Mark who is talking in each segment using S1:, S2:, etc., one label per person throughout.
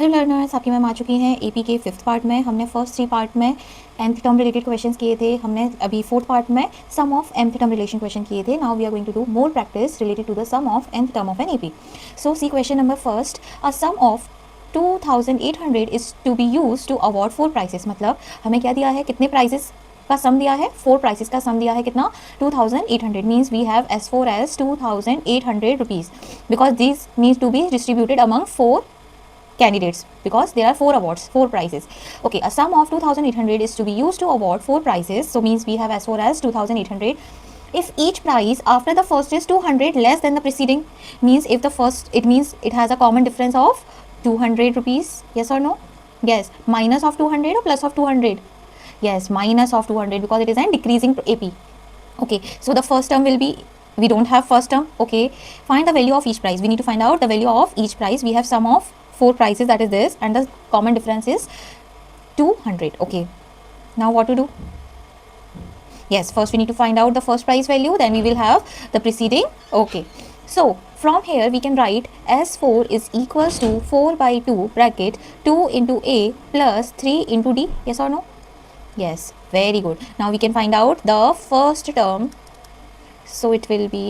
S1: Hello learners, आपकी ma'am आ चुकी हैं एपी के 5th पार्ट में। हमने फर्स्ट 3 पार्ट में nth टर्म रिलेटेड क्वेश्चंस किए थे। हमने अभी 4th पार्ट में sum of nth term relation question किए थे। Now we are going to do more practice related to the sum of nth term of an AP. So see question number first, a sum of 2800 is to be use to award 4 prices. मतलब हमें क्या दिया है, कितने prices का सम दिया है, 4 prices का सम दिया है। कितना? 2800 means we have as 4 as 2800 rupees because this needs to be distributed among 4 candidates because there are 4 awards, 4 prizes. Okay, a sum of 2800 is to be used to award 4 prizes, so means we have as 4 as 2800. If each prize after the first is 200 less than the preceding, means if the first, it means it has a common difference of 200 rupees, yes or no? Yes, minus of 200 or plus of 200? Yes, minus of 200 because it is a decreasing AP. Okay, so the first term will be, we don't have first term. Okay, find the value of each prize. We need to find out the value of each prize. We have sum of 4 prices, that is this, and the common difference is 200. Okay, now what to do? Yes, first we need to find out the first price value, then we will have the preceding. Okay, so from here we can write S4 is equals to 4 by 2 bracket 2 into A plus 3 into D. Yes or no? Yes, very good. Now we can find out the first term. So it will be,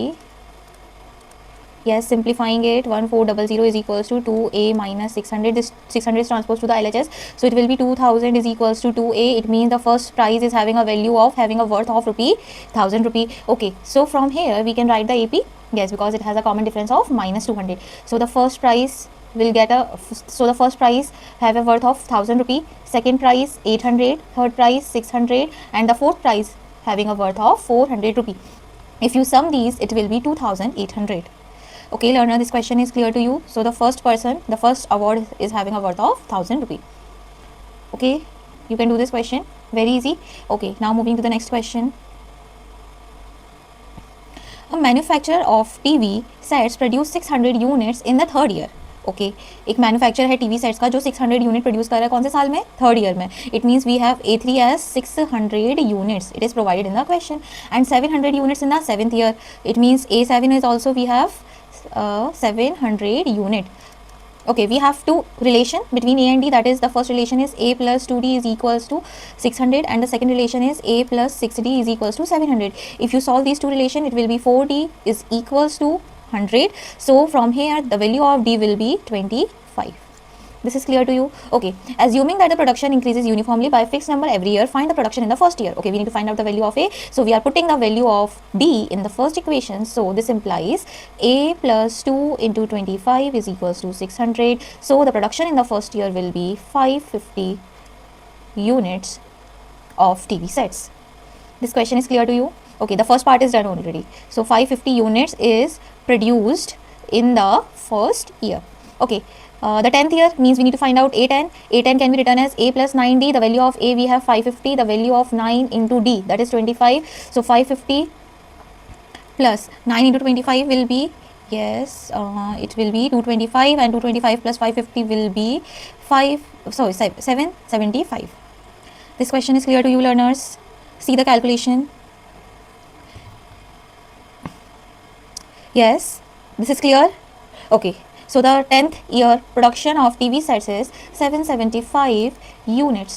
S1: yes, simplifying it, 1400 is equals to 2a minus 600. This 600 is transposed to the LHS, so it will be 2000 is equals to 2a. It means the first prize is having a value of, having a worth of rupee 1000 rupee. Okay, so from here we can write the AP. Yes, because it has a common difference of minus 200. So the first prize will get a, so the first prize have a worth of 1000 rupee, second prize 800, third prize 600, and the fourth prize having a worth of 400 rupee. If you sum these, it will be 2800. Okay, learner, this question is clear to you. So the first person, the first award is having a worth of 1000 rupee. Okay, you can do this question, very easy. Okay, now moving to the next question. A manufacturer of TV sets produce 600 units in the third year. Okay, एक manufacture है TV sets का जो 600 unit produce कर रहा है। कौन से साल में? थर्ड ईयर में। It means we have A3 as 600 units, it is provided in the question, and 700 units in the 7th year. It means A7 is also we have 700 unit. Okay, we have two relation between A and D, that is the first relation is A plus 2D is equals to 600, and the second relation is A plus 6D is equals to 700. If you solve these two relation, it will be 4D is equals to 100. So from here the value of D will be 25. This is clear to you? Okay, assuming that the production increases uniformly by fixed number every year, find the production in the first year. Okay, we need to find out the value of A, so we are putting the value of D in the first equation. So this implies A plus 2 into 25 is equals to 600. So the production in the first year will be 550 units of TV sets. This question is clear to you? Okay, the first part is done already. So 550 units is produced in the first year. Okay, the 10th year means we need to find out A10. A10 can be written as A plus 9D. The value of A we have 550. The value of 9 into D, that is 25. So 550 plus 9 into 25 will be, yes, it will be 225, and 225 plus 550 will be 775. This question is clear to you, learners? See the calculation. Yes, this is clear? Okay, so the 10th year production of TV sets is 775 units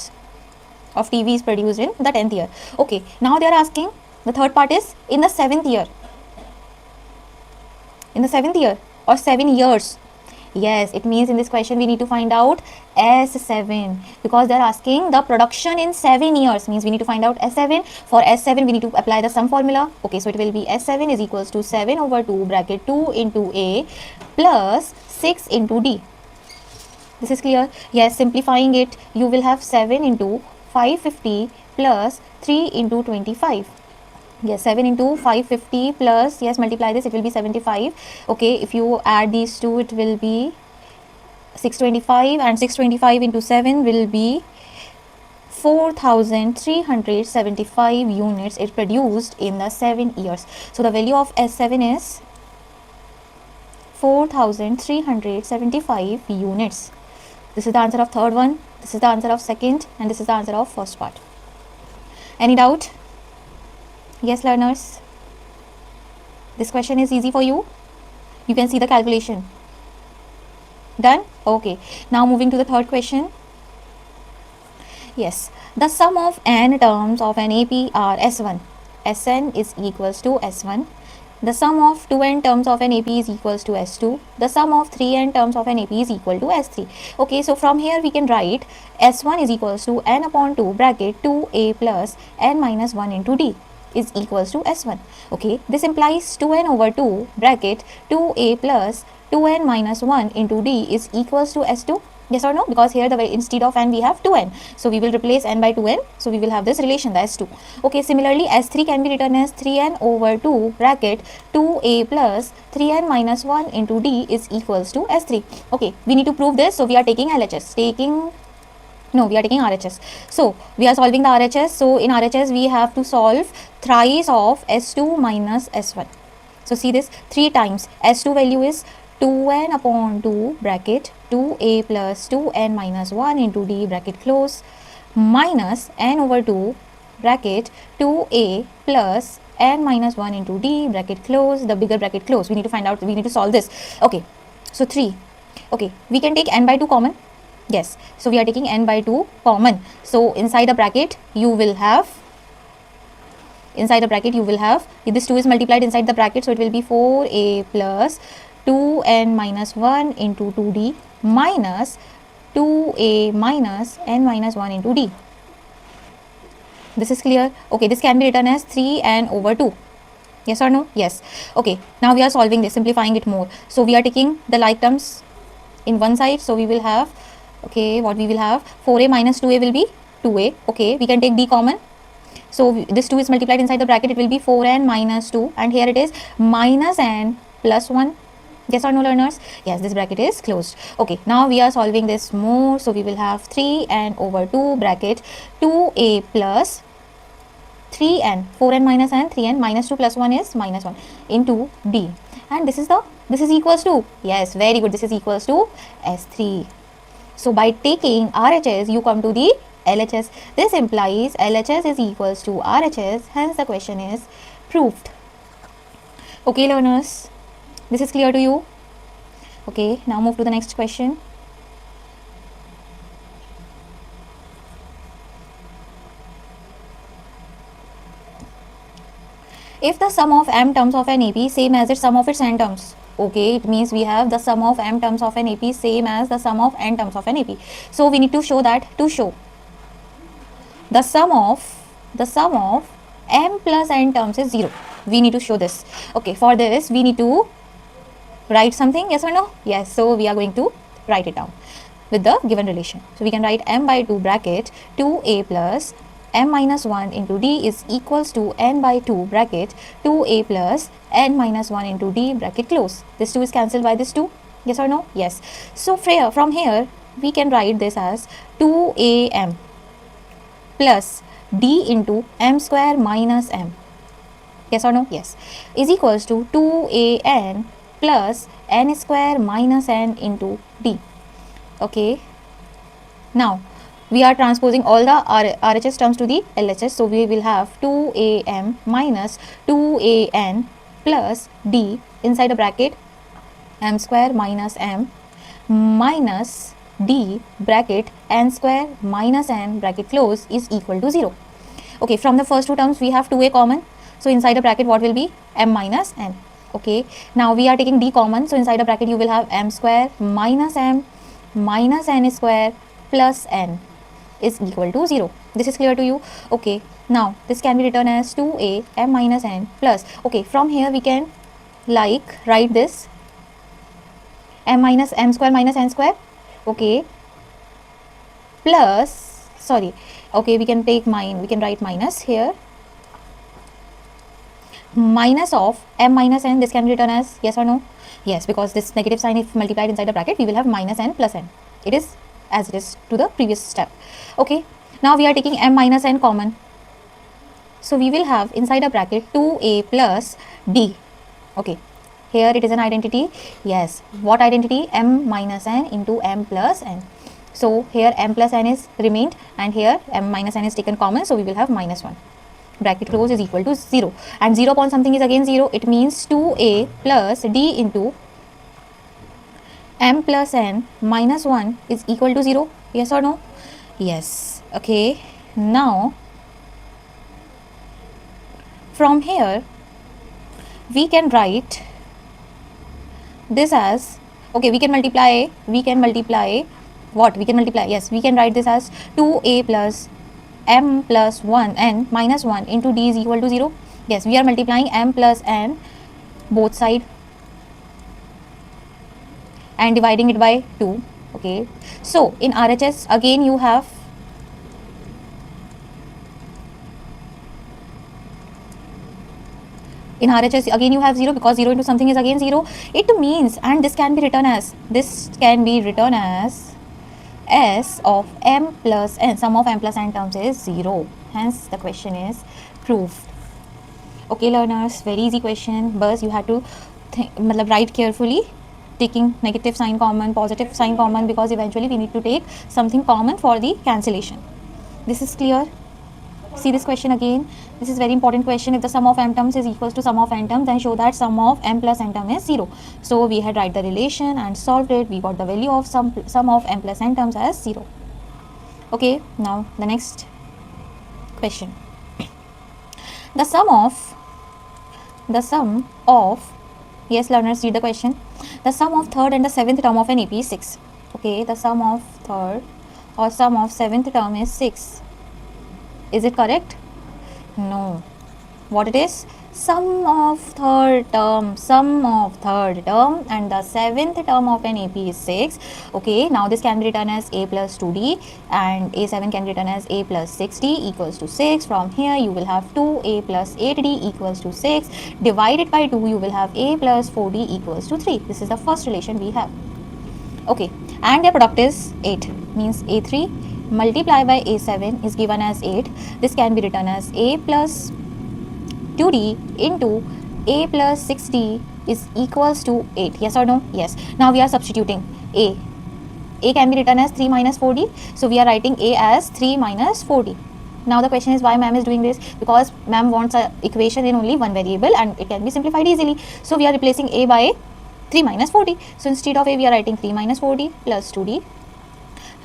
S1: of TV is produced in the 10th year. Okay, now they are asking, the third part is in the 7th year. In the 7th year or 7 years. Yes, it means in this question we need to find out S7, because they are asking the production in 7 years, means we need to find out S7. For S7 we need to apply the sum formula. Okay, so it will be S7 is equals to 7 over 2 bracket 2 into A plus 6 into D. This is clear? Yes, simplifying it, you will have 7 into 550 plus 3 into 25. Yes, 7 into 550 plus, yes, multiply this, it will be 75. Okay, if you add these two, it will be 625, and 625 into 7 will be 4375 units it produced in the 7 years. So the value of S7 is 4375 units. This is the answer of third one, this is the answer of second, and this is the answer of first part. Any doubt? Yes, learners, this question is easy for you. You can see the calculation. Done? Okay. Now moving to the third question. Yes, the sum of n terms of an AP are S1. Sn is equals to S1. The sum of 2n terms of an AP is equals to S2. The sum of 3n terms of an AP is equal to S3. Okay, so from here we can write S1 is equals to n upon 2 bracket 2a plus n minus 1 into d is equals to S1. Okay, this implies 2n over 2 bracket 2a plus 2n minus 1 into d is equals to S2. Yes or no? Because here instead of n we have 2n. So we will replace n by 2n. So we will have this relation, the S2. Okay, similarly S3 can be written as 3n over 2 bracket 2a plus 3n minus 1 into d is equals to S3. Okay, we need to prove this. So we are taking LHS. We are taking RHS. So we are solving the RHS. So in RHS we have to solve thrice of S2 minus S1. So see this 3 times. S2 value is 2n upon 2 bracket 2a plus 2n minus 1 into d bracket close minus n over 2 bracket 2a plus n minus 1 into d bracket close, the bigger bracket close. We need to find out, we need to solve this. Okay, so 3. Okay, we can take n by 2 common. Yes, so we are taking n by 2 common. So inside the bracket you will have this 2 is multiplied inside the bracket, so it will be 4a plus 2n minus 1 into 2d minus 2a minus n minus 1 into d. This is clear. Okay, this can be written as 3n over 2. Yes or no? Yes. Okay, now we are solving this, simplifying it more. So we are taking the like terms in one side. So we will have, okay, what we will have, 4a minus 2a will be 2a. Okay, we can take d common. So this 2 is multiplied inside the bracket, it will be 4n minus 2, and here it is minus n plus 1. Yes or no, learners? Yes, this bracket is closed. Okay, now we are solving this more. So we will have 3n over 2 bracket 2a plus 3n, 4n minus n, 3n minus 2 plus 1 is minus 1 into d, and this is equals to, yes, very good, this is equals to S3. So by taking RHS you come to the LHS. This implies LHS is equals to RHS, hence the question is proved. Okay, learners, this is clear to you? Okay, now move to the next question. If the sum of m terms of an AP same as its sum of its n terms, okay, it means we have the sum of m terms of an AP same as the sum of n terms of an AP. So we need to show that, to show the sum of m plus n terms is 0. We need to show this. Okay, for this we need to write something, yes or no? Yes, so we are going to write it down with the given relation. So we can write m by 2 bracket 2a plus m minus 1 into d is equals to n by 2 bracket 2a plus n minus 1 into d bracket close. This 2 is cancelled by this 2. Yes or no? Yes. So from here we can write this as 2am plus d into m square minus m. Yes or no? Yes. Is equals to 2an plus n square minus n into d. Okay. Now we are transposing all the RHS terms to the LHS. So we will have 2am minus 2an plus d inside the bracket m square minus m minus d bracket n square minus n bracket close is equal to 0. Okay, from the first two terms we have 2a common. So inside the bracket what will be? M minus n. Okay, now we are taking d common. So inside the bracket you will have m square minus m minus n square plus n is equal to 0. This is clear to you? Okay, now this can be written as 2a m minus n plus, okay, from here we can like write this m minus m square minus n square, okay, plus, sorry, okay, we can write minus here, minus of m minus n. This can be written as, yes or no? Yes, because this negative sign if multiplied inside the bracket we will have minus n plus n. It is as it is to the previous step. Okay, now we are taking m minus n common. So we will have inside a bracket 2a plus d. Okay, here it is an identity. Yes, what identity? M minus n into m plus n. So here m plus n is remained and here m minus n is taken common. So we will have minus 1. Bracket close is equal to 0, and 0 upon something is again 0. It means 2a plus d into m plus n minus 1 is equal to 0, yes or no? Yes. Okay, now from here we can write this as, okay, we can multiply what? We can multiply, yes, we can write this as 2a plus m plus 1 n minus 1 into d is equal to 0. Yes, we are multiplying m plus n both side and dividing it by 2. Okay, so in RHS again you have in RHS again you have 0, because 0 into something is again 0. It means, and this can be written as s of m plus n, sum of m plus n terms is 0. Hence the question is proved. Okay learners, very easy question, but you have to write carefully, taking negative sign common, positive sign common, because eventually we need to take something common for the cancellation. This is clear? See this question again. This is very important question. If the sum of m terms is equals to sum of n terms, then show that sum of m plus n term is 0. So we had write the relation and solved it. We got the value of sum of m plus n terms as 0. Okay, now the next question. The sum of, yes learners, read the question. The sum of third and the seventh term of an AP is 6. Okay, the sum of third or sum of seventh term is 6. Is it correct? No. What it is? Sum of third term and the seventh term of an AP is 6. Okay, now this can be written as a plus 2d and a7 can be written as a plus 6d equals to 6. From here you will have 2a plus 8d equals to 6. Divided by 2 you will have a plus 4d equals to 3. This is the first relation we have. Okay, and their product is 8, means a3 multiplied by a7 is given as 8. This can be written as a plus 2d into a plus 6d is equals to 8. Yes or no? Yes. Now we are substituting a. A can be written as 3 minus 4d. So we are writing a as 3 minus 4d. Now the question is why ma'am is doing this? Because ma'am wants an equation in only one variable and it can be simplified easily. So we are replacing a by 3 minus 4d. So instead of a we are writing 3 minus 4d plus 2d.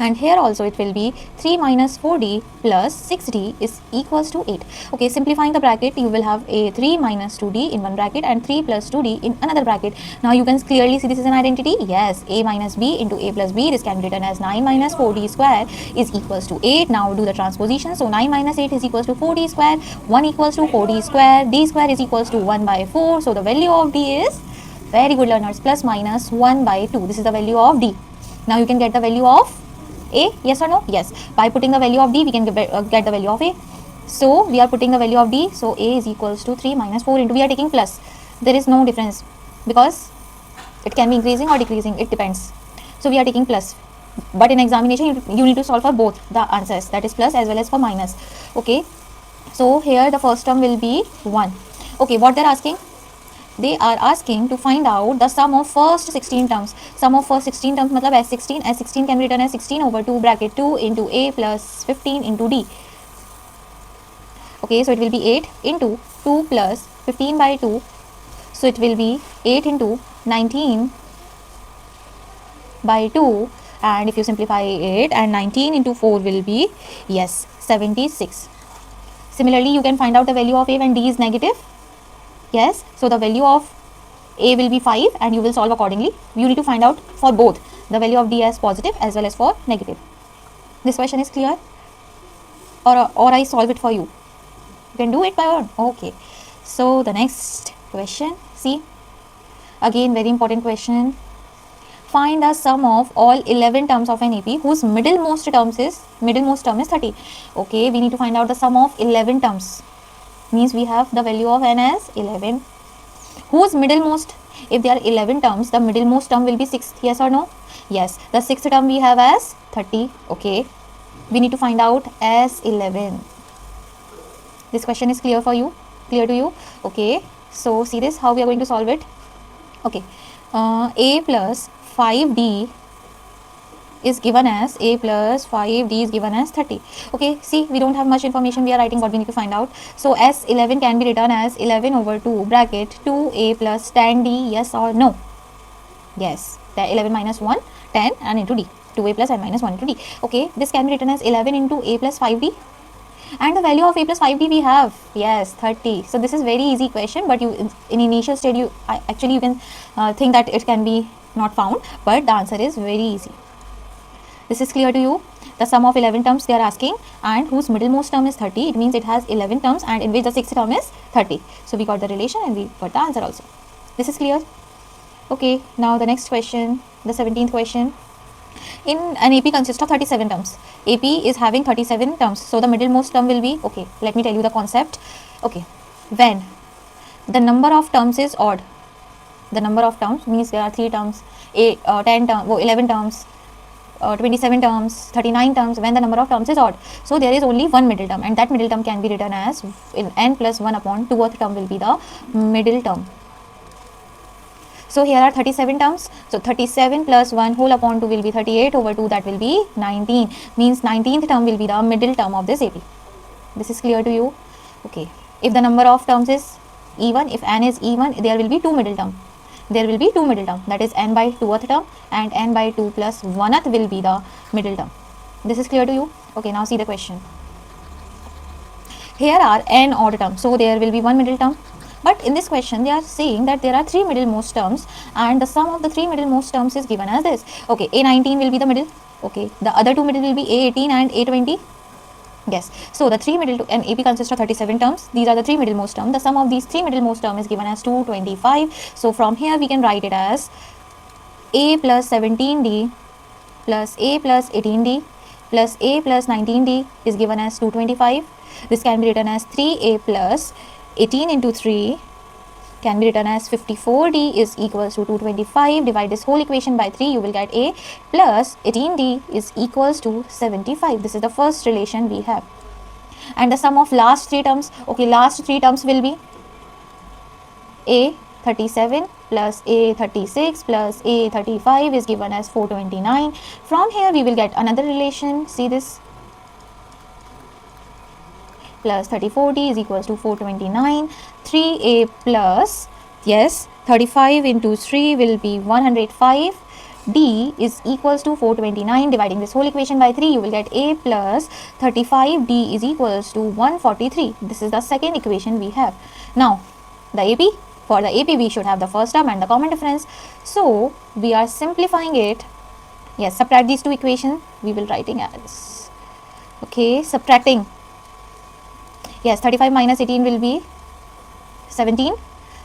S1: And here also it will be 3 minus 4d plus 6d is equals to 8. Okay, simplifying the bracket, you will have a 3 minus 2d in one bracket and 3 plus 2d in another bracket. Now you can clearly see this is an identity. Yes, a minus b into a plus b, this can be written as 9 minus 4d square is equals to 8. Now do the transposition. So 9 minus 8 is equals to 4d square, 1 equals to 4d square, d square is equals to 1 by 4. So the value of d is, very good learners, plus minus 1 by 2. This is the value of d. Now you can get the value of a, yes or no? Yes. By putting the value of d, we can get the value of a. So we are putting the value of d. So a is equals to 3 minus 4 into, we are taking plus. There is no difference because it can be increasing or decreasing. It depends. So we are taking plus. But in examination, you need to solve for both the answers, that is plus as well as for minus. Okay. So here the first term will be 1. Okay. What they are asking? They are asking to find out the sum of first 16 terms. Sum of first 16 terms matlab S16 can be written as 16 over 2 bracket 2 into a plus 15 into d. Okay, so it will be 8 into 2 plus 15 by 2. So it will be 8 into 19 by 2, and if you simplify 8 and 19 into 4 will be, yes, 76. Similarly, you can find out the value of a when d is negative. Yes, so the value of a will be 5 and you will solve accordingly. You need to find out for both the value of d as positive as well as for negative. This question is clear, or I solve it for you. You can do it by own. Okay, so the next question, see, again very important question. Find the sum of all 11 terms of an AP whose middlemost term is 30. Okay, we need to find out the sum of 11 terms. Means we have the value of n as 11. Whose middlemost? If there are 11 terms, the middlemost term will be 6th. Yes or no? Yes. The 6th term we have as 30. Okay. We need to find out as 11. This question is clear for you? Clear to you? Okay. So see this, how we are going to solve it? Okay. A plus 5d is given as 30. Okay, see, we don't have much information, we are writing what we need to find out. So S11 can be written as 11 over 2 bracket 2a plus tan d, yes or no? Yes, सकता है 11 minus 1 10 and into d 2a plus n minus 1 into d. Okay, this can be written as 11 into a plus 5d. And the value of a plus 5d we have, yes, 30. So this is very easy question, but you in initial stage you actually you can think that it can be not found, but the answer is very easy. This is clear to you? The sum of 11 terms they are asking, and whose middlemost term is 30. It means it has 11 terms and in which the sixth term is 30. So we got the relation and we got the answer also. This is clear? Okay, now the next question, the 17th question. In an AP consists of 37 terms. AP is having 37 terms. So the middlemost term will be, okay, let me tell you the concept. Okay, when the number of terms is odd, the number of terms means there are 3 terms, 10 terms, 11 terms, 27 terms, 39 terms, when the number of terms is odd. So there is only one middle term, and that middle term can be written as in n plus 1 upon 2th term will be the middle term. So here are 37 terms. So 37 plus 1 whole upon 2 will be 38 over 2, that will be 19. Means 19th term will be the middle term of this AP. This is clear to you? Okay. If the number of terms is even, if n is even, there will be 2 middle term. There will be 2 middle term, that is n by 2th term and n by 2 plus 1th will be the middle term. This is clear to you? Okay, now see the question. Here are n odd terms, so there will be 1 middle term. But in this question, they are saying that there are 3 middlemost terms and the sum of the 3 middlemost terms is given as this. Okay, A19 will be the middle. Okay, the other 2 middle will be A18 and A20. Yes, so the 3 middle and AP consists of 37 terms. These are the 3 middlemost terms. The sum of these 3 middlemost terms is given as 225. So from here we can write it as A plus 17D plus A plus 18D plus A plus 19D is given as 225. This can be written as 3A plus 18 into 3 can be written as 54D is equals to 225. Divide this whole equation by 3, you will get A plus 18D is equals to 75. This is the first relation we have. And the sum of last 3 terms, okay, last 3 terms will be A37 plus A36 plus A35 is given as 429. From here we will get another relation. See this, plus 34D is equals to 429. 3A plus, yes, 35 into 3 will be 105. D is equals to 429. Dividing this whole equation by 3, you will get A plus 35. D is equals to 143. This is the second equation we have. Now, the AP, for the AP we should have the first term and the common difference. So, we are simplifying it. Yes, subtract these two equations. We will writing as, okay, subtracting. Yes, 35 minus 18 will be 17.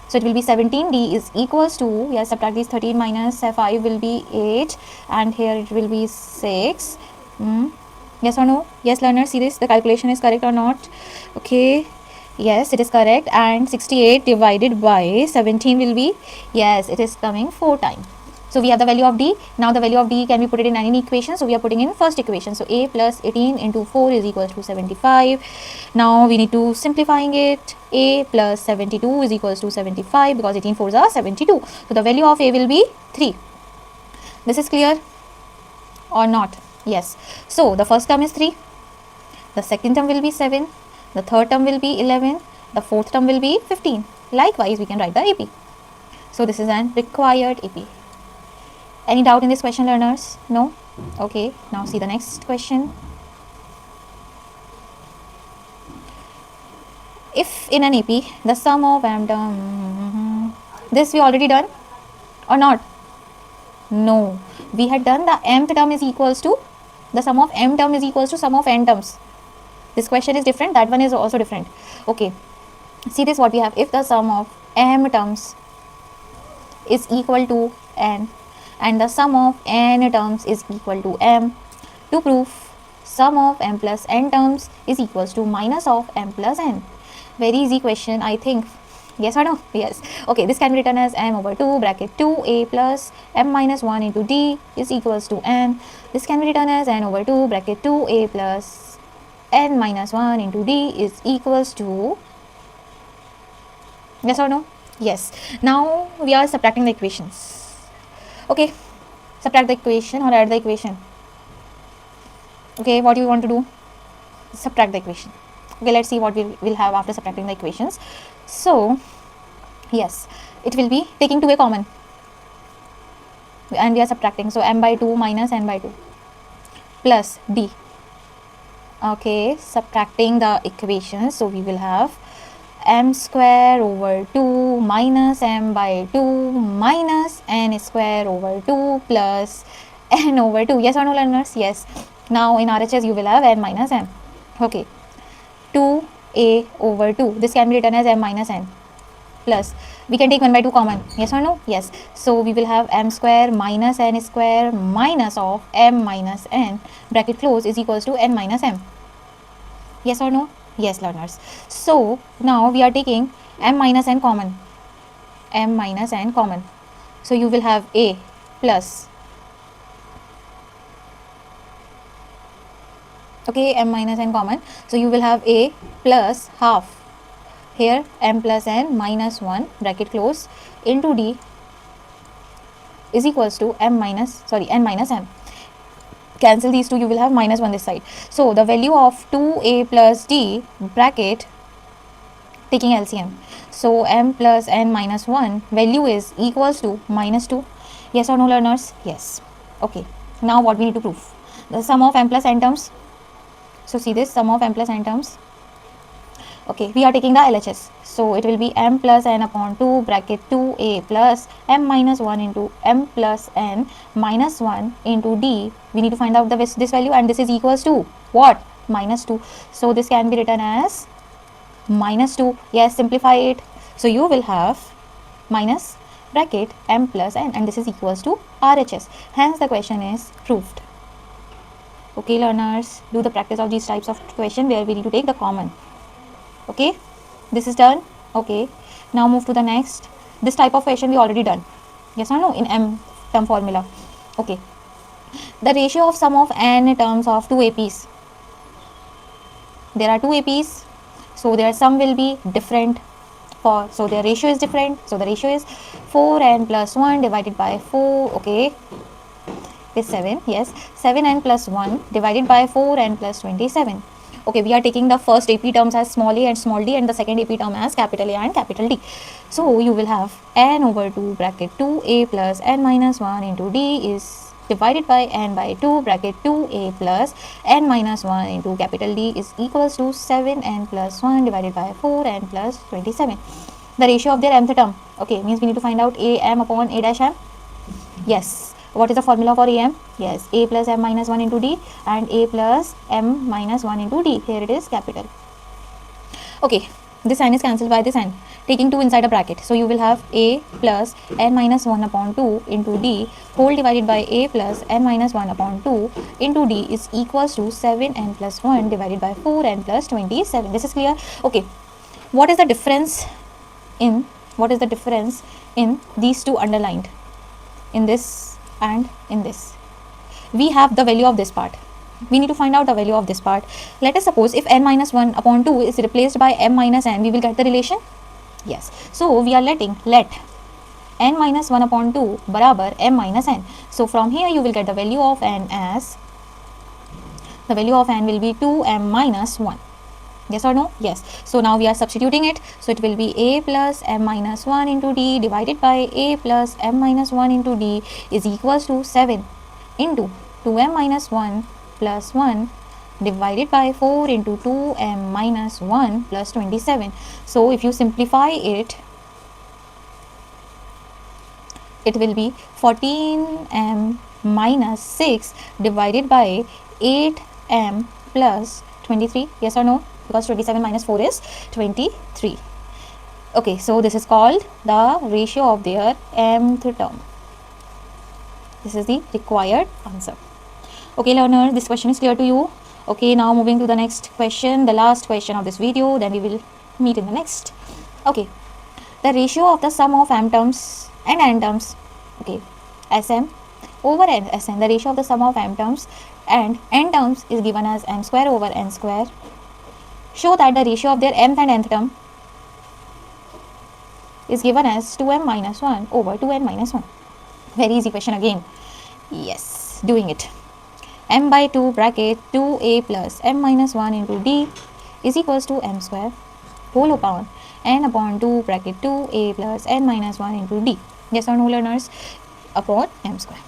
S1: So it will be 17D is equals to, yes, subtract these 13 minus 5 will be 8 and here it will be 6. Yes or no? Yes, learners, see this, the calculation is correct or not? Okay, yes, it is correct. And 68 divided by 17 will be, yes, it is coming 4 times. So we have the value of D. Now the value of D can be put it in any equation. So we are putting in first equation. So A plus 18 into 4 is equals to 75. Now we need to simplifying it. A plus 72 is equals to 75 because 18 4s are 72. So the value of A will be 3. This is clear or not? Yes. So the first term is 3. The second term will be 7. The third term will be 11. The fourth term will be 15. Likewise, we can write the AP. So this is an required AP. Any doubt in this question, learners? No? Okay, now see the next question. If in an AP, the sum of m term, this we already done or not? No, we had done the mth term is equals to, the sum of m term is equals to sum of n terms. This question is different, that one is also different. Okay, see this what we have. If the sum of m terms is equal to n, and the sum of n terms is equal to m. To prove sum of m plus n terms is equals to minus of m plus n. Very easy question, I think. Yes or no? Yes. Okay, this can be written as m over 2 bracket 2a plus m minus 1 into d is equals to n. This can be written as n over 2 bracket 2a plus n minus 1 into d is equals to, yes or no? Yes. Now we are subtracting the equations. Okay, subtract the equation or add the equation. Okay, what do you want to do? Subtract the equation. Okay, let's see what we will have after subtracting the equations. So, yes, it will be taking 2a common. and we are subtracting, so m by 2 minus n by 2 plus d. Okay, subtracting the equations, so we will have m square over 2 minus m by 2 minus n square over 2 plus n over 2. Yes or no, learners? Yes. Now in RHS you will have n minus m. Okay, 2a over 2, this can be written as m minus n, plus we can take 1 by 2 common. Yes or no? Yes. So we will have m square minus n square minus of m minus n bracket close is equals to n minus m. Yes or no? Yes, learners. So now we are taking m minus n common. M minus n common. So you will have a plus, okay, m minus n common. So you will have a plus half, here m plus n minus 1 bracket close into d is equals to n minus m. Cancel these two, you will have minus 1 this side. So the value of 2a plus d bracket, taking LCM, so m plus n minus 1 value is equals to minus 2. Yes or no, learners? Yes. Okay, now what we need to prove? The sum of m plus n terms. So see this, sum of m plus n terms. Okay, we are taking the LHS, so it will be m plus n upon 2 bracket 2a plus m minus 1 into m plus n minus 1 into d. We need to find out this value, and this is equals to what? Minus 2. So this can be written as minus 2. Yes, simplify it. So you will have minus bracket m plus n, and this is equals to RHS. Hence the question is proved. Okay, learners, do the practice of these types of question where we need to take the common. Okay, this is done. Okay, now move to the next. This type of question we already done. Yes or no, in m term formula. Okay, the ratio of sum of n terms of two APs. There are two APs, so their sum will be different. So their ratio is different. So the ratio is 4n plus 1 divided by 4. Okay, is 7. Yes, 7n plus 1 divided by 4n plus 27. Okay, we are taking the first AP terms as small a and small d, and the second AP term as capital A and capital D. So you will have n over 2 bracket 2a plus n minus 1 into d is divided by n by 2 bracket 2a plus n minus 1 into capital D is equals to 7n plus 1 divided by 4n plus 27. The ratio of their mth term. Okay, means we need to find out am upon a dash m. Yes. What is the formula for AM? Yes, a plus m minus 1 into d and a plus m minus 1 into d. Here it is capital. Okay, this sign is cancelled by this sign, taking 2 inside a bracket. So you will have a plus n minus 1 upon 2 into d whole divided by a plus n minus 1 upon 2 into d is equals to 7n plus 1 divided by 4n plus 27. This is clear? Okay, what is the difference in these two underlined? In this and in this, we have the value of this part. We need to find out the value of this part. Let us suppose if n minus 1 upon 2 is replaced by m minus n, we will get the relation. Yes, so we are let n minus 1 upon 2 barabar m minus n. So from here you will get the value of n as, the value of n will be 2m minus 1. Yes or no? Yes. So now we are substituting it. So it will be a plus m minus 1 into d divided by a plus m minus 1 into d is equals to 7 into 2m minus 1 plus 1 divided by 4 into 2m minus 1 plus 27. So if you simplify it, it will be 14m minus 6 divided by 8m plus 23. Yes or no? Because 27 minus 4 is 23. Okay, so this is called the ratio of their mth term. This is the required answer. Okay, learner, this question is clear to you. Okay, now moving to the next question, the last question of this video, then we will meet in the next. Okay, the ratio of the sum of m terms and n terms. Okay, Sm over Sn, the ratio of the sum of m terms and n terms is given as m square over n square. Show that the ratio of their mth and nth term is given as 2m minus 1 over 2n minus 1. Very easy question again. Yes, doing it. M by 2 bracket 2a plus m minus 1 into d is equals to m square whole upon n upon 2 bracket 2a plus n minus 1 into d. Yes or no, learners? upon m square.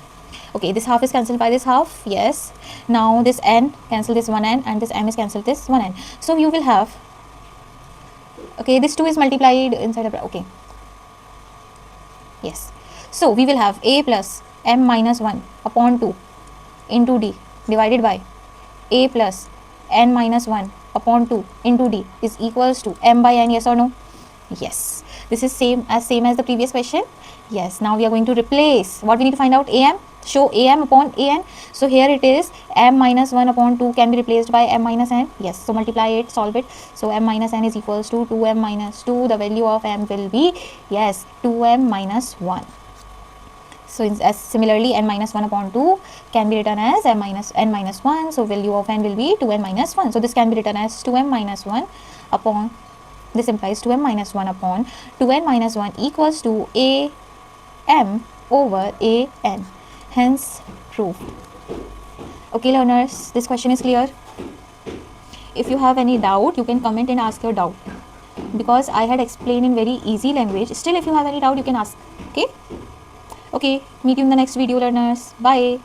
S1: Okay, this half is cancelled by this half. Yes. Now this n, cancel this one n, and this m is cancelled this one n. So you will have, okay, this 2 is multiplied inside the bracket. Okay. Yes. So we will have a plus m minus 1 upon 2 into d divided by a plus n minus 1 upon 2 into d is equals to m by n. Yes or no? Yes. This is same as the previous question. Yes. Now we are going to replace. What we need to find out? Am. Show am upon an. So here it is m minus 1 upon 2 can be replaced by m minus n. Yes. So multiply it, solve it. So m minus n is equals to 2m minus 2. The value of m will be, yes, 2m minus 1. So as similarly n minus 1 upon 2 can be written as m minus n minus 1. So value of n will be 2n minus 1. So this can be written as 2m minus 1 upon, this implies 2m minus 1 upon 2n minus 1 equals to a m over a n. Hence proved. Okay learners, this question is clear. If you have any doubt, you can comment and ask your doubt, because I had explained in very easy language. Still, if you have any doubt, you can ask. Okay. Okay, meet you in the next video learners. Bye.